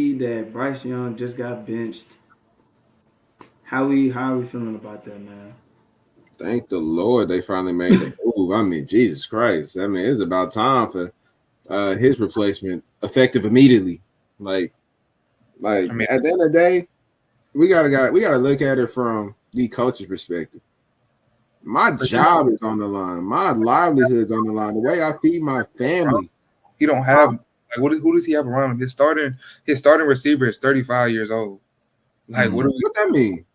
see that Bryce Young just got benched. How are we feeling about that, man? Thank the Lord they finally made the move. I mean, Jesus Christ. I mean, it's about time for his replacement effective immediately. Like, I mean, at the end of the day, we gotta look at it from the coach's perspective. My job is on the line. My livelihood's on the line. The way I feed my family. he don't have like who does he have around him? His starting receiver is 35 years old. Like what are we? What that mean?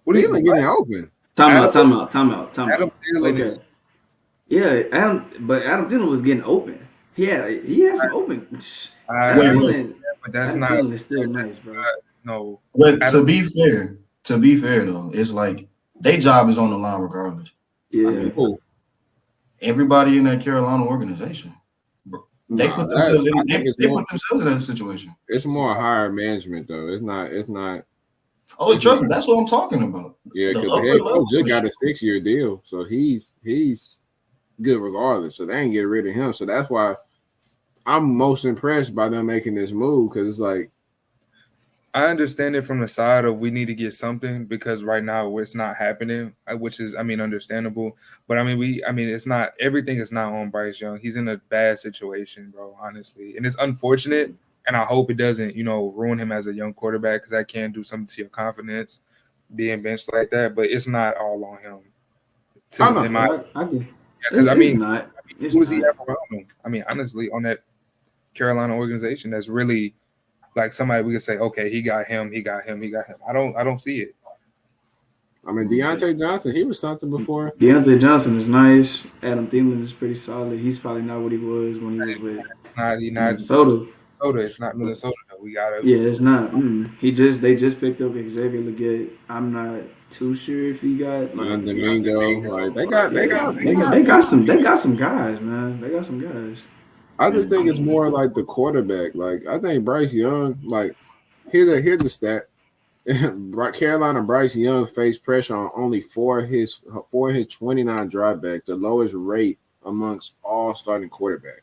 What are Thielen you? getting open. Time out, Adam, time out, time out, time Adam out. Thielen Okay. is Yeah, Adam Thielen was getting open. He had some open. I, Adam I Wait, Thielen, but that's Adam not Thielen is still nice, bro. no. but Adam, to be fair though, it's like their job is on the line regardless. I Yeah, mean, Oh, everybody in that Carolina organization, they nah, put themselves in. I think it's They more. put themselves in that situation. It's more higher management though. It's not. It's not. Oh, It's trust not. me, that's what I'm talking about. Yeah, The because the upper head coach levels just for got a sure. 6-year deal, so he's good regardless. So they ain't get rid of him. So that's why I'm most impressed by them making this move because it's like, I understand it from the side of we need to get something because right now it's not happening, which is understandable. But it's not everything is not on Bryce Young. He's in a bad situation, bro. Honestly, and it's unfortunate. And I hope it doesn't ruin him as a young quarterback because that can do something to your confidence being benched like that. But it's not all on him. I In know. my I can. because It's not. It's who does he not. have around him? Honestly, on that Carolina organization, that's really like somebody we could say, okay, he got him, he got him, he got him. I don't see it. I mean, Deontay Johnson, he was something before. Deontay Johnson is nice. Adam Thielen is pretty solid. He's probably not what he was when he was with It's not he not Minnesota. Minnesota. It's not Minnesota though. We gotta Yeah, it's not. They just picked up Xavier Leggett. I'm not too sure if he got like. Domingo, like They got some guys, man. They got some guys. I just think it's more like the quarterback. Like I think Bryce Young, like here's the stat. Carolina Bryce Young faced pressure on only four of his 29 dropbacks, the lowest rate amongst all starting quarterbacks.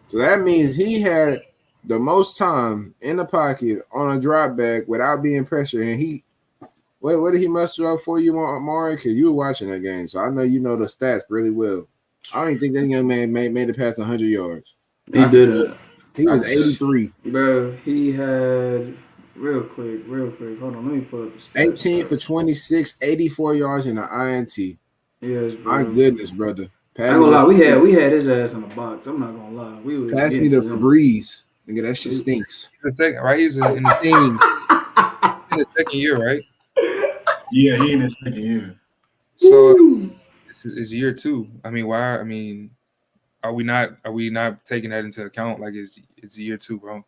So that means he had the most time in the pocket on a drop back without being pressured. And what did he muster up for you, Omari? Because you were watching that game, so I know you know the stats really well. I don't even think that young man made it past 100 yards. He did. He was 83. Bro, he had real quick. Hold on, let me pull up the stats. 18 for 26, 84 yards in the INT. Yes, bro. My goodness, brother. I ain't gonna lie, we had his ass in the box. I'm not gonna lie. We was Pass me the Febreze. Nigga, that shit stinks. the second, right? He's in the second year, right? Yeah, he in his second year. So this is year 2. I mean, why? I mean, are we not taking that into account? Like it's year 2, bro.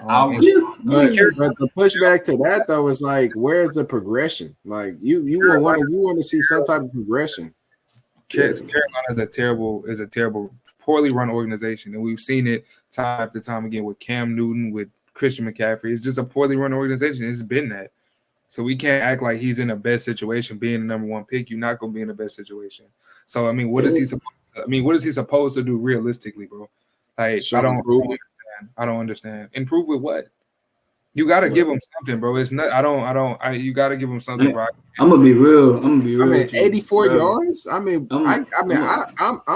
But the pushback to that though is like, where's the progression? Like you want to see some type of progression. Carolina is a terrible, poorly run organization, and we've seen it time after time again with Cam Newton, with Christian McCaffrey. It's just a poorly run organization. It's been that. So we can't act like he's in the best situation, being the number 1 pick. You're not going to be in the best situation. So I mean, what is he supposed to do realistically, bro? Like I don't understand. Improve with what? You got to give him something, bro. It's not. You got to give him something, bro. I'm gonna be real. I mean, 84 yards. I mean, I'm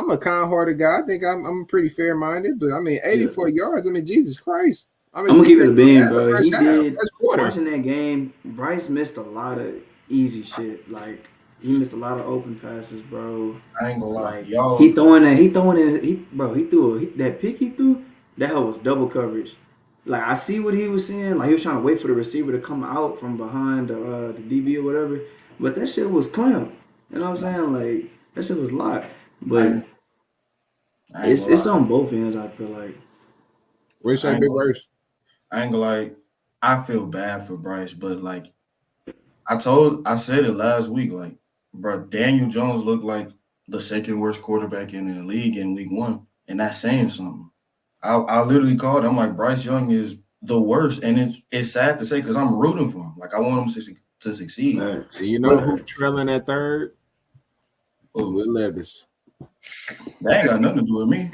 a kind-hearted guy. I think I'm pretty fair-minded, but I mean, 84 yards. I mean, Jesus Christ. I'm gonna keep it a beam, bro. He did. Watching that game, Bryce missed a lot of easy shit. Like he missed a lot of open passes, bro. I ain't gonna lie, y'all. He threw that pick he threw. That hell was double coverage. Like I see what he was saying. Like he was trying to wait for the receiver to come out from behind the DB or whatever. But that shit was clamped. You know what I'm saying? Like that shit was locked. But it's on both ends. I feel like. What's that big verse? I ain't gonna lie. I feel bad for Bryce, but like I said it last week. Like, bro, Daniel Jones looked like the second worst quarterback in the league in week 1, and that's saying something. I literally called. I'm like, Bryce Young is the worst, and it's sad to say because I'm rooting for him. Like I want him to succeed. You know who trailing at third? Will Levis. That ain't got nothing to do with me.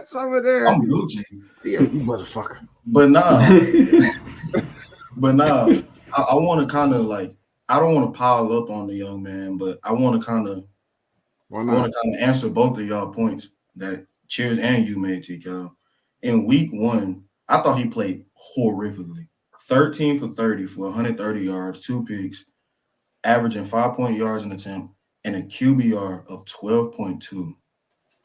Some of there. I'm Gucci. Yeah, you motherfucker. But nah, I want to kind of like, I don't want to pile up on the young man, but I want to kind of answer both of y'all points that Cheers and you made, TK. In week 1, I thought he played horrifically. 13 for 30 for 130 yards, 2 picks, averaging 5 yards an attempt, and a QBR of 12.2.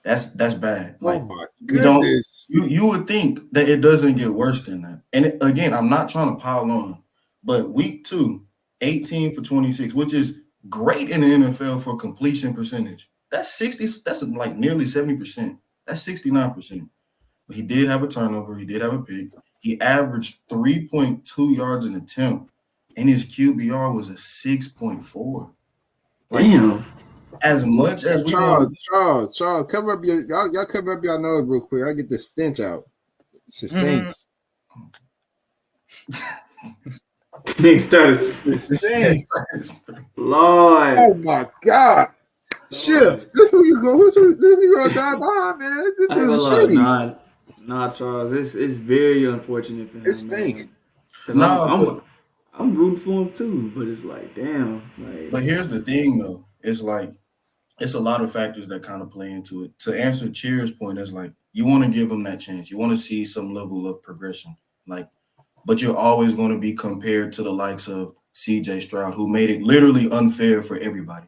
That's bad. Like, oh my goodness. You would think that it doesn't get worse than that. And again, I'm not trying to pile on, but week 2, 18 for 26, which is great in the NFL for completion percentage. That's 60. That's like nearly 70%. That's 69%. But he did have a turnover. He did have a pick. He averaged 3.2 yards an attempt, and his QBR was a 6.4. Damn. As much as we Charles, cover up y'all cover up your nose real quick. I get the stench out. It stinks. Nigga started. It stinks. Lord. Oh my God. Shift. This who you go. This you gonna die behind, man. This is shitty. Nah, Charles. It's very unfortunate for him. It stinks. I'm rooting for him too, but it's like, damn. Like, but here's the thing, though. It's like, it's a lot of factors that kind of play into it. To answer Cheer's point, it's like, you want to give him that chance. You want to see some level of progression. Like, but you're always going to be compared to the likes of CJ Stroud, who made it literally unfair for everybody.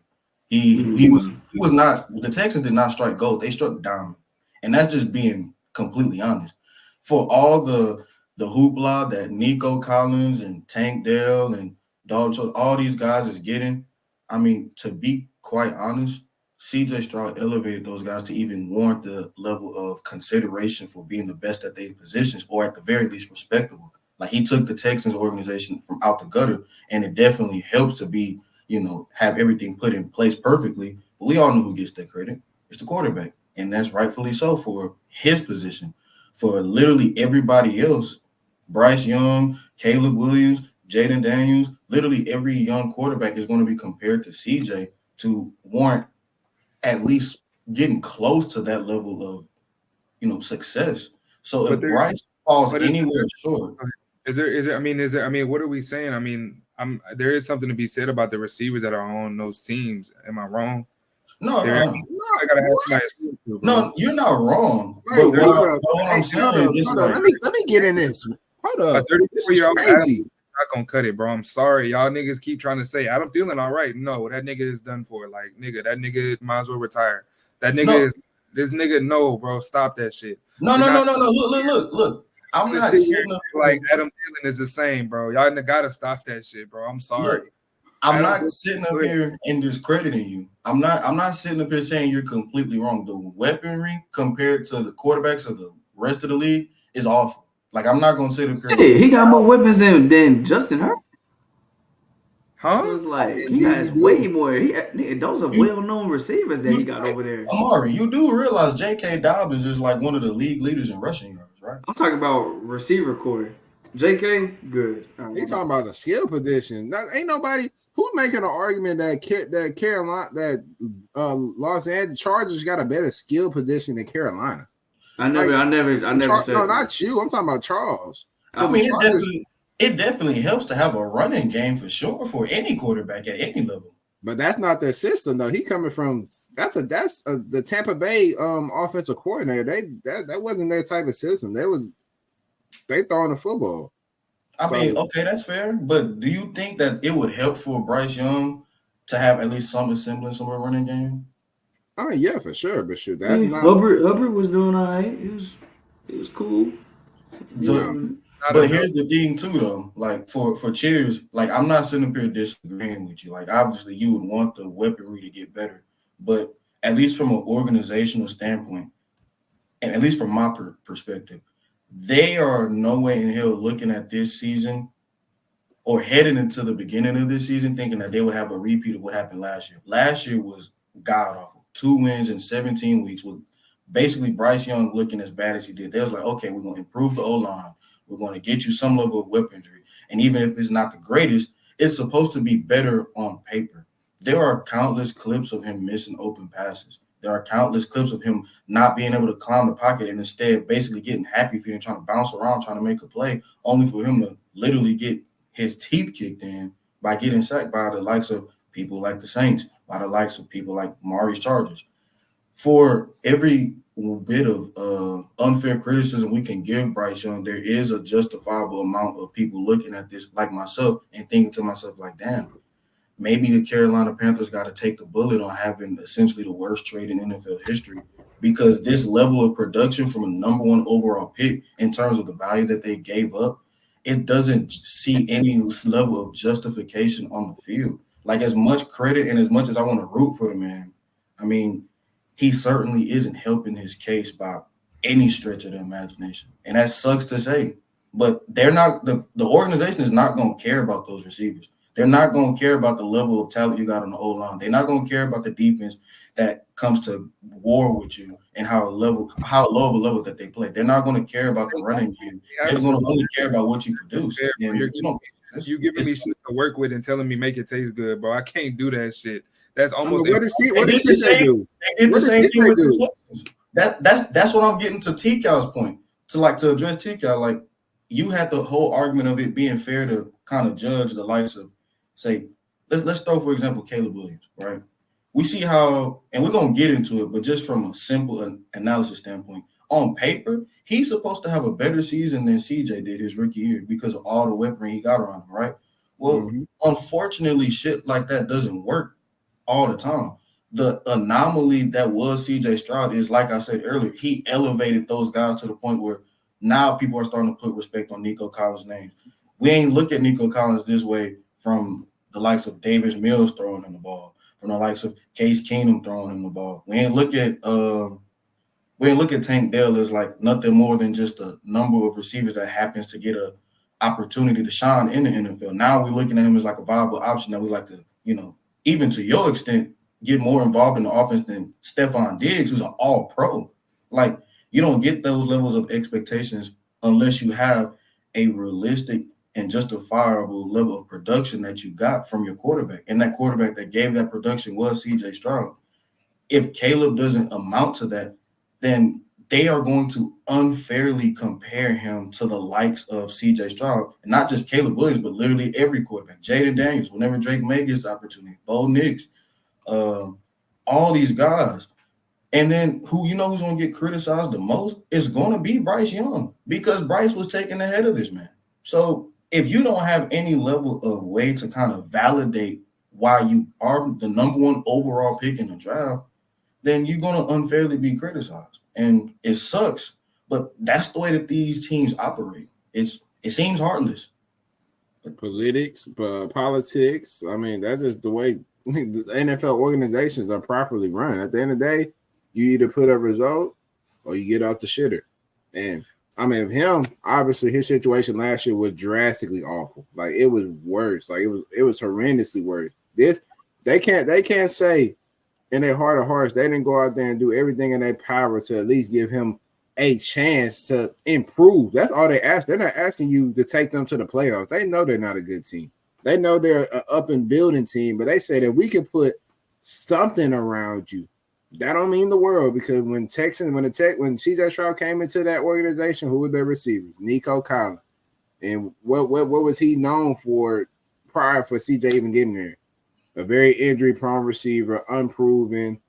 He was not, the Texans did not strike gold. They struck diamond. And that's just being completely honest. For all the hoopla that Nico Collins and Tank Dell and Dalton, all these guys is getting, I mean, to be quite honest, CJ Stroud elevated those guys to even warrant the level of consideration for being the best at their positions, or at the very least respectable. Like, he took the Texans organization from out the gutter, and it definitely helps to be, have everything put in place perfectly. But we all know who gets that credit. It's the quarterback. And that's rightfully so for his position. For literally everybody else, Bryce Young, Caleb Williams, Jaden Daniels, literally every young quarterback is going to be compared to CJ to warrant at least getting close to that level of, success. So if Bryce falls anywhere short. Is there, what are we saying? I mean, there is something to be said about the receivers that are on those teams. Am I wrong? No. I gotta have somebody. No, you're not wrong. Wait, hold up. Let me get in this. Hold up. This is crazy. Not gonna cut it, bro. I'm sorry. Y'all niggas keep trying to say Adam Thielen all right. No, that nigga is done for. Like, nigga, that nigga might as well retire. That nigga is this nigga. No, bro, stop that shit. No. Look. I'm not sitting up like Adam Thielen is the same, bro. Y'all gotta stop that shit, bro. I'm sorry. Look, I'm not sitting up here and discrediting you. I'm not sitting up here saying you're completely wrong. The weaponry compared to the quarterbacks of the rest of the league is awful. Like, I'm not gonna sit up here. Hey, he got more weapons than Justin Herbert. Huh? So it's like he has way more. Those are well-known receivers that he got over there. Omari, you do realize J.K. Dobbins is like one of the league leaders in rushing yards, right? I'm talking about receiver core. J.K. good. He's talking about the skill position. Ain't nobody who's making an argument that Carolina, that Los Angeles Chargers got a better skill position than Carolina. I never said. No, not you. I'm talking about Charles. I mean, it definitely helps to have a running game for sure for any quarterback at any level. But that's not their system, though. He coming from that's the Tampa Bay offensive coordinator. That wasn't their type of system. They throwing the football. I mean, okay, that's fair. But do you think that it would help for Bryce Young to have at least some semblance of a running game? I mean, yeah, for sure. But shoot, that's not. Hubbard was doing all right. It was cool. But here's the thing too, though. Like for Cheers, like, I'm not sitting up here disagreeing with you. Like, obviously you would want the weaponry to get better, but at least from an organizational standpoint, and at least from my perspective, they are no way in hell looking at this season or heading into the beginning of this season thinking that they would have a repeat of what happened last year. Last year was god awful. 2 wins in 17 weeks with basically Bryce Young looking as bad as he did. They was like, okay, we're going to improve the O-line. We're going to get you some level of weaponry. And even if it's not the greatest, it's supposed to be better on paper. There are countless clips of him missing open passes. There are countless clips of him not being able to climb the pocket and instead basically getting happy feet and trying to bounce around, trying to make a play, only for him to literally get his teeth kicked in by getting sacked by the likes of people like the Saints, by the likes of people like Omari's Chargers. For every bit of unfair criticism we can give Bryce Young, there is a justifiable amount of people looking at this like myself and thinking to myself like, damn, maybe the Carolina Panthers got to take the bullet on having essentially the worst trade in NFL history, because this level of production from a number one overall pick in terms of the value that they gave up, it doesn't see any level of justification on the field. Like, as much credit and as much as I want to root for the man, I mean, he certainly isn't helping his case by any stretch of the imagination. And that sucks to say. But they're not, the organization is not going to care about those receivers. They're not going to care about the level of talent you got on the O-line. They're not going to care about the defense that comes to war with you and how low of a level that they play. They're not going to care about the running game. They're going to only care about what you produce. And you giving me shit to work with and telling me make it taste good, bro. I can't do that shit. That's almost. What does CJ do? What does CJ do? That's what I'm getting to T-Cal's point. To address T-Cal, like, you had the whole argument of it being fair to kind of judge the likes of, say, let's throw, for example, Caleb Williams, right? We see how, and we're going to get into it, but just from a simple analysis standpoint, on paper, he's supposed to have a better season than CJ did his rookie year because of all the weaponry he got around him, right? Well, unfortunately, shit like that doesn't work all the time. The anomaly that was CJ Stroud is, like I said earlier, he elevated those guys to the point where now people are starting to put respect on Nico Collins' name. We ain't look at Nico Collins this way from the likes of Davis Mills throwing him the ball, from the likes of Case Keenum throwing him the ball. We ain't look at Tank Dell as like nothing more than just a number of receivers that happens to get a opportunity to shine in the NFL. Now we're looking at him as like a viable option that we like to, even to your extent, get more involved in the offense than Stephon Diggs, who's an all-pro. Like, you don't get those levels of expectations unless you have a realistic and justifiable level of production that you got from your quarterback. And that quarterback that gave that production was CJ Stroud. If Caleb doesn't amount to that, then they are going to unfairly compare him to the likes of CJ Stroud, and not just Caleb Williams, but literally every quarterback. Jaden Daniels, whenever Drake May gets the opportunity, Bo Nix, all these guys. And then who's going to get criticized the most is going to be Bryce Young, because Bryce was taken ahead of this man. So if you don't have any level of way to kind of validate why you are the number one overall pick in the draft, then you're going to unfairly be criticized. And it sucks, but that's the way that these teams operate. It seems heartless. Politics. I mean, that's just the way the NFL organizations are properly run. At the end of the day, you either put a result or you get out the shitter. And I mean, him, obviously his situation last year was drastically awful. Like, it was worse. Like, it was horrendously worse. They can't say in their heart of hearts they didn't go out there and do everything in their power to at least give him a chance to improve. That's all they ask. They're not asking you to take them to the playoffs. They know they're not a good team. They know they're an up and building team, but they say that we can put something around you. That don't mean the world, because when CJ Stroud came into that organization, who were their receivers? Nico Collins. And what was he known for prior for CJ even getting there? A very injury-prone receiver, unproven.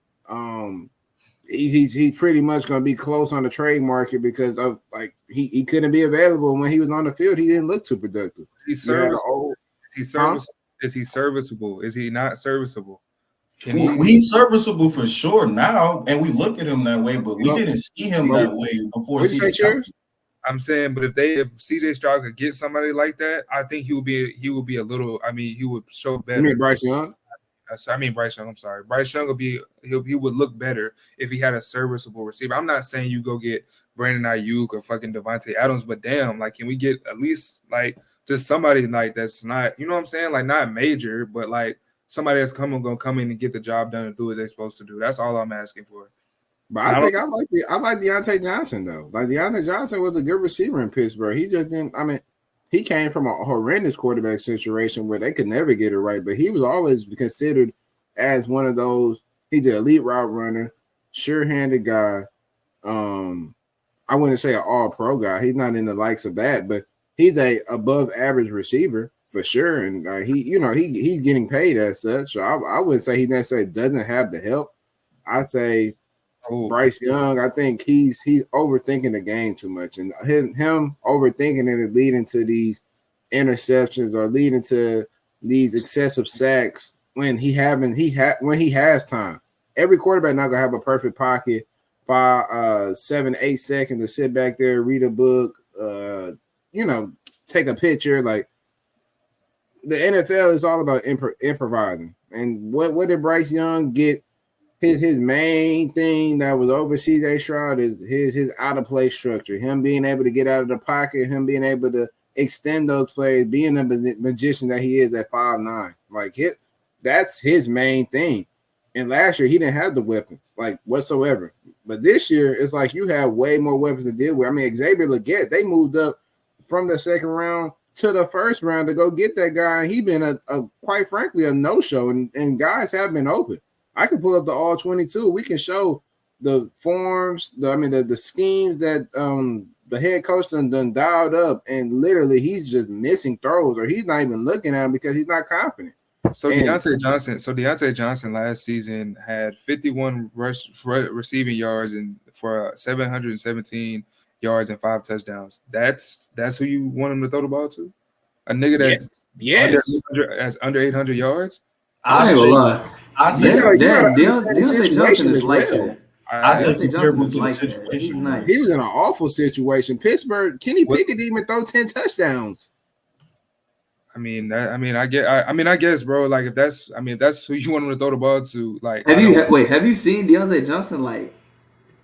He's pretty much going to be close on the trade market because of, like, he couldn't be available when he was on the field. He didn't look too productive. He's serviceable. Is he serviceable? Is he not serviceable? He's serviceable for sure now, and we look at him that way, but we didn't see him that way before. I'm saying, but if CJ Stroud could get somebody like that, I think he would be a little. I mean, he would show better. You mean Bryce Young? Bryce Young. I'm sorry, Bryce Young he would look better if he had a serviceable receiver. I'm not saying you go get Brandon Ayuk or fucking Devontae Adams, but damn, like, can we get at least like just somebody like that's not, you know what I'm saying, like not major, but like somebody that's gonna come in and get the job done and do what they're supposed to do. That's all I'm asking for. But I like Deontay Johnson though. Like, Deontay Johnson was a good receiver in Pittsburgh. He just didn't. I mean, he came from a horrendous quarterback situation where they could never get it right. But he was always considered as one of those. He's an elite route runner, sure-handed guy. I wouldn't say an all-pro guy. He's not in the likes of that, but he's a above-average receiver for sure. And he's getting paid as such. So I wouldn't say he necessarily doesn't have the help. I'd say Oh, Bryce Young, I think he's overthinking the game too much, and him overthinking it is leading to these interceptions or leading to these excessive sacks when he has time. Every quarterback not gonna have a perfect pocket, 7-8 seconds to sit back there, read a book, take a picture. Like the NFL is all about improvising. And what did Bryce Young get? His main thing that was over CJ Stroud is his out of play structure. Him being able to get out of the pocket, him being able to extend those plays, being the magician that he is at 5'9". Like that's his main thing. And last year he didn't have the weapons like whatsoever. But this year it's like you have way more weapons to deal with. I mean, Xavier Legette, they moved up from the second round to the first round to go get that guy. And he been a quite frankly a no-show, and guys have been open. I can pull up the all 22. We can show the forms, the schemes that the head coach done dialed up, and literally he's just missing throws, or he's not even looking at them because he's not confident. So Deontay Johnson last season had 51 receiving yards and for 717 yards and 5 touchdowns. That's who you want him to throw the ball to? A nigga that's under 800 yards? I ain't gonna lie. I'd say Deontay Johnson is like that. I'd say Deontay Johnson is like that. He's nice. He was in an awful situation. Pittsburgh, Kenny Pickett didn't even throw 10 touchdowns. I guess, bro. Like if that's who you want him to throw the ball to. Like, have you seen Deontay Johnson like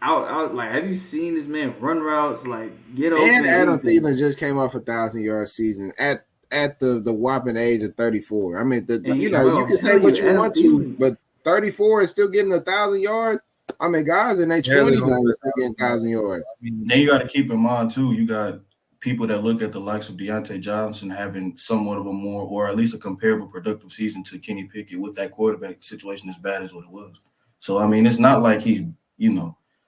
out? Like, have you seen this man run routes? Like, get open. And Adam Thielen just came off 1,000-yard season at the whopping age of 34. I mean, you can say what you want to, but 34 is still getting 1,000 yards. I mean, guys in their 20s now are still getting 1,000 yards. Then you got to keep in mind too. You got people that look at the likes of Deontay Johnson having somewhat of a more, or at least a comparable productive season to Kenny Pickett with that quarterback situation as bad as what it was. So, I mean, it's not like he's,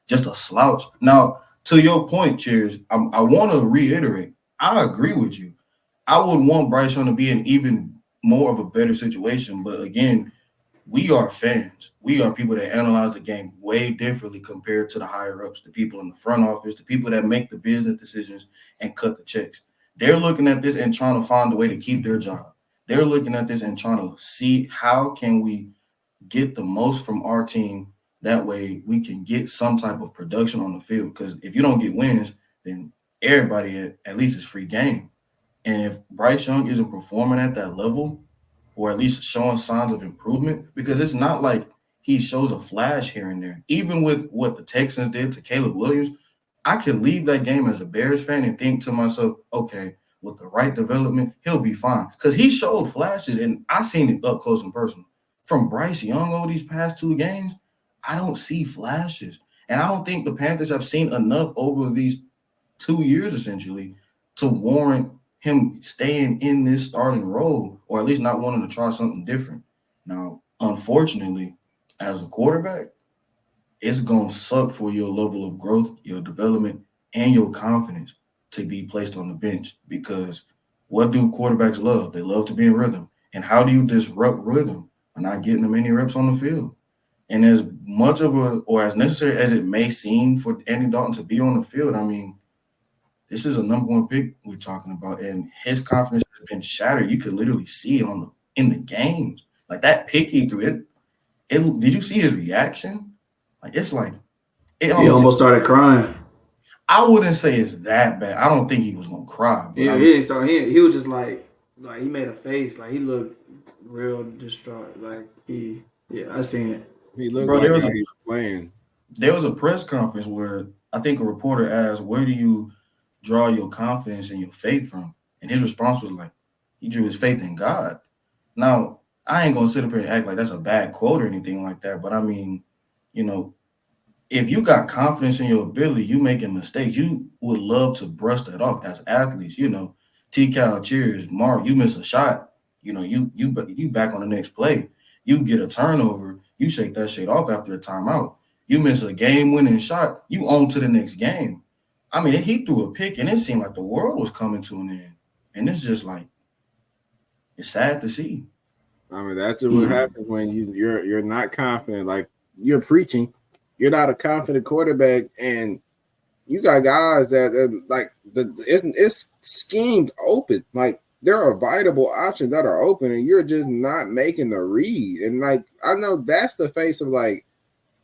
just a slouch. Now, to your point, Cheers, I want to reiterate, I agree with you. I would want Bryce Young to be in even more of a better situation. But again, we are fans. We are people that analyze the game way differently compared to the higher-ups, the people in the front office, the people that make the business decisions and cut the checks. They're looking at this and trying to find a way to keep their job. They're looking at this and trying to see how can we get the most from our team. That way we can get some type of production on the field. Because if you don't get wins, then everybody at least is free game. And if Bryce Young isn't performing at that level, or at least showing signs of improvement, because it's not like he shows a flash here and there. Even with what the Texans did to Caleb Williams, I could leave that game as a Bears fan and think to myself, okay, with the right development, he'll be fine. Because he showed flashes, and I seen it up close and personal. From Bryce Young over these past 2 games, I don't see flashes. And I don't think the Panthers have seen enough over these 2 years, essentially, to warrant him staying in this starting role, or at least not wanting to try something different. Now, unfortunately, as a quarterback, it's going to suck for your level of growth, your development, and your confidence to be placed on the bench, because what do quarterbacks love? They love to be in rhythm. And how do you disrupt rhythm by not getting them any reps on the field? And as much of or as necessary as it may seem for Andy Dalton to be on the field, I mean, this is a number 1 pick we're talking about, and his confidence has been shattered. You could literally see it in the games. Like that pick he threw it. Did you see his reaction? Like it's like he almost started crying. I wouldn't say it's that bad. I don't think he was gonna cry. Yeah, he didn't start. He was just like he made a face, like he looked real distraught. Like I seen it. He looked like he was playing. There was a press conference where I think a reporter asked, "Where do you draw your confidence and your faith from?" And his response was like, he drew his faith in God. Now, I ain't gonna sit up here and act like that's a bad quote or anything like that, but I mean, if you got confidence in your ability, you making mistakes, you would love to brush that off as athletes. T-Cal, Cheers, Mark, you miss a shot, you back on the next play. You get a turnover, you shake that shit off after a timeout. You miss a game-winning shot, you on to the next game. I mean, he threw a pick, and it seemed like the world was coming to an end. And it's just like, it's sad to see. I mean, that's what happens when you're not confident. Like you're preaching, you're not a confident quarterback, and you got guys that like it's schemed open. Like there are viable options that are open, and you're just not making the read. And like I know that's the face of like,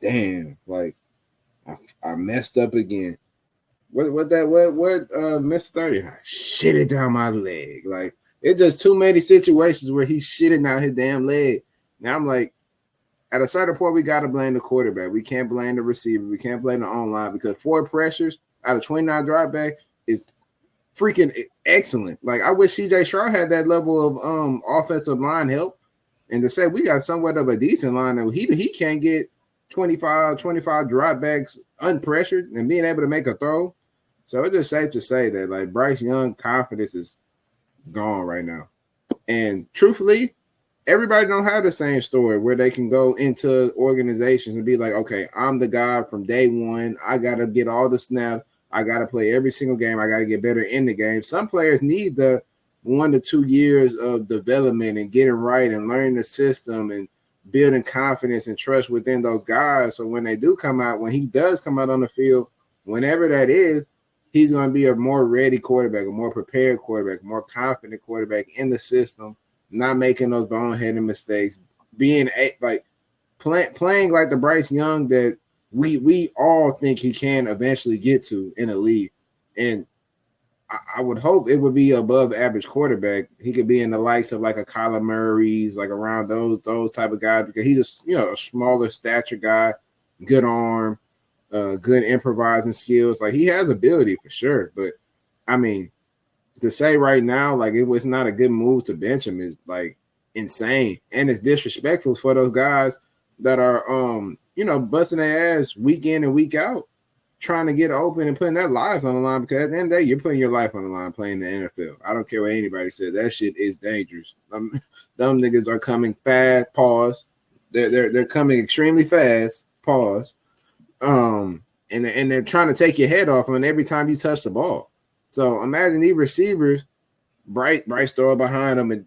damn, like I messed up again. What Mr. 30? I shit it down my leg. Like it's just too many situations where he's shitting out his damn leg. Now I'm like, at a certain point, we gotta blame the quarterback. We can't blame the receiver. We can't blame the online because 4 pressures out of 29 dropback is freaking excellent. Like I wish CJ Stroud had that level of offensive line help, and to say we got somewhat of a decent line that he can't get 25 dropbacks unpressured and being able to make a throw. So it's just safe to say that like Bryce Young confidence is gone right now. And truthfully, everybody don't have the same story where they can go into organizations and be like, okay, I'm the guy from day one. I got to get all the snaps. I got to play every single game. I got to get better in the game. Some players need the 1 to 2 years of development and getting right and learning the system and building confidence and trust within those guys. So when they do come out, when he does come out on the field, whenever that is, he's going to be a more ready quarterback, a more prepared quarterback, a more confident quarterback in the system, not making those boneheaded mistakes, being like playing like the Bryce Young that we all think he can eventually get to in a league. And I would hope it would be above average quarterback. He could be in the likes of like a Kyler Murray's, like around those type of guys, because he's a smaller stature guy, good arm, good improvising skills. Like he has ability for sure. But I mean, to say right now, like it was not a good move to bench him is like insane. And it's disrespectful for those guys that are busting their ass week in and week out, trying to get open and putting their lives on the line, because at the end of the day, you're putting your life on the line playing the NFL. I don't care what anybody says. That shit is dangerous. Dumb niggas are coming fast, pause. They're coming extremely fast, pause. And they're trying to take your head off them every time you touch the ball. So imagine these receivers, Bryce throw behind them, and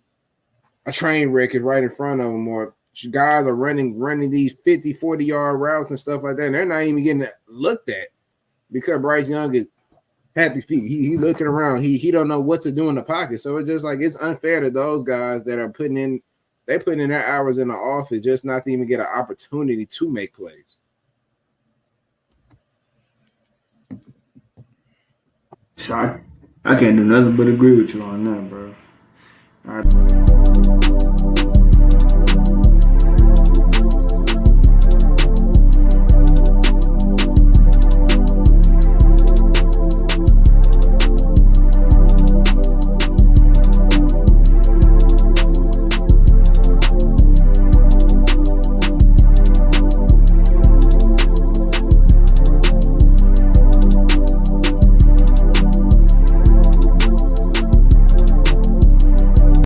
a train wreck is right in front of them, or guys are running these 50, 40-yard routes and stuff like that, and they're not even getting looked at because Bryce Young is happy feet. He looking around. He don't know what to do in the pocket. So it's just like it's unfair to those guys that are putting in their hours in the office just not to even get an opportunity to make plays. I can't do nothing but agree with you on that, bro.